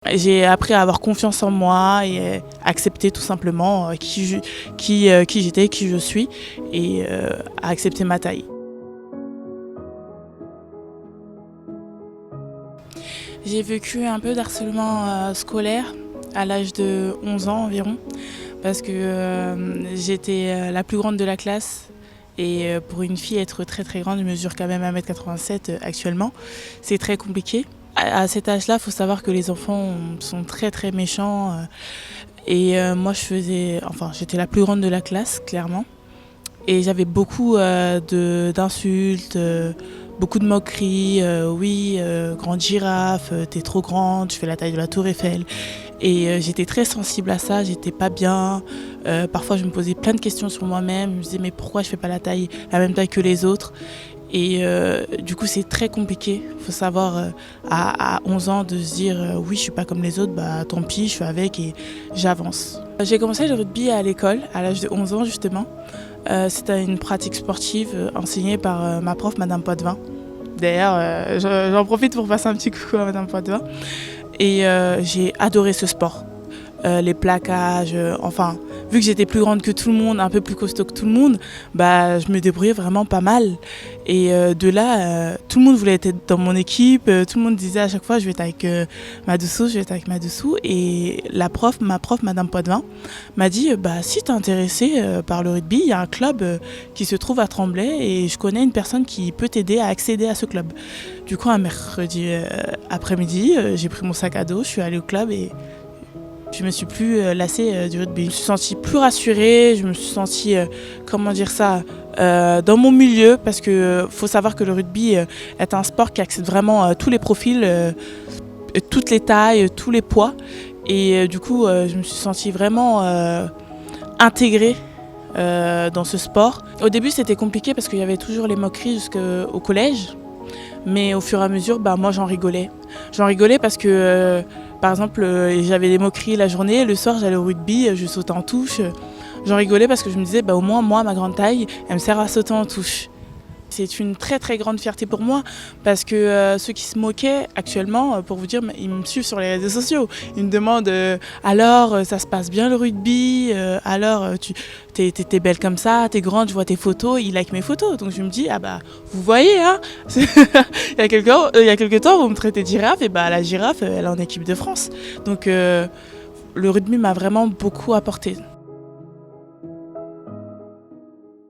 J'ai appris à avoir confiance en moi et accepter tout simplement qui j'étais, qui je suis et à accepter ma taille. J'ai vécu un peu d'harcèlement scolaire à l'âge de 11 ans environ parce que j'étais la plus grande de la classe et pour une fille être très très grande, je mesure quand même 1,87 m actuellement, c'est très compliqué. À cet âge-là, il faut savoir que les enfants sont très très méchants et moi j'étais la plus grande de la classe clairement et j'avais beaucoup d'insultes, beaucoup de moqueries, oui, grande girafe, t'es trop grande, tu fais la taille de la tour Eiffel. Et j'étais très sensible à ça, j'étais pas bien. Parfois je me posais plein de questions sur moi-même, je me disais mais pourquoi je fais pas la même taille que les autres. Et du coup c'est très compliqué, il faut savoir à 11 ans de se dire oui je suis pas comme les autres, bah tant pis je suis avec et j'avance. J'ai commencé le rugby à l'école à l'âge de 11 ans justement. C'était une pratique sportive enseignée par ma prof Madame Poitvin. D'ailleurs j'en profite pour passer un petit coucou à Madame Poitvin. Et j'ai adoré ce sport. Les plaquages, enfin, vu que j'étais plus grande que tout le monde, un peu plus costaud que tout le monde, bah, je me débrouillais vraiment pas mal. Et de là, tout le monde voulait être dans mon équipe, tout le monde disait à chaque fois je vais être avec Madoussou, je vais être avec Madoussou. Et ma prof, Madame Poitvin, m'a dit bah, si t'es intéressée par le rugby, il y a un club qui se trouve à Tremblay et je connais une personne qui peut t'aider à accéder à ce club. Du coup, un mercredi après-midi, j'ai pris mon sac à dos, je suis allée au club et je me suis plus lassée du rugby. Je me suis sentie plus rassurée, je me suis sentie, dans mon milieu parce que faut savoir que le rugby est un sport qui accepte vraiment tous les profils, toutes les tailles, tous les poids. Et du coup, je me suis sentie vraiment intégrée dans ce sport. Au début, c'était compliqué parce qu'il y avait toujours les moqueries jusqu'au collège. Mais au fur et à mesure, bah, moi j'en rigolais. J'en rigolais parce que, par exemple, j'avais des moqueries la journée, le soir j'allais au rugby, je sautais en touche. J'en rigolais parce que je me disais, bah, au moins moi, ma grande taille, elle me sert à sauter en touche. C'est une très très grande fierté pour moi parce que ceux qui se moquaient actuellement, pour vous dire, ils me suivent sur les réseaux sociaux. Ils me demandent alors ça se passe bien le rugby, alors t'es belle comme ça, t'es grande, je vois tes photos, ils likent mes photos. Donc je me dis ah bah vous voyez hein, il y a quelque temps vous me traitez de girafe et bah la girafe elle est en équipe de France. Donc le rugby m'a vraiment beaucoup apporté.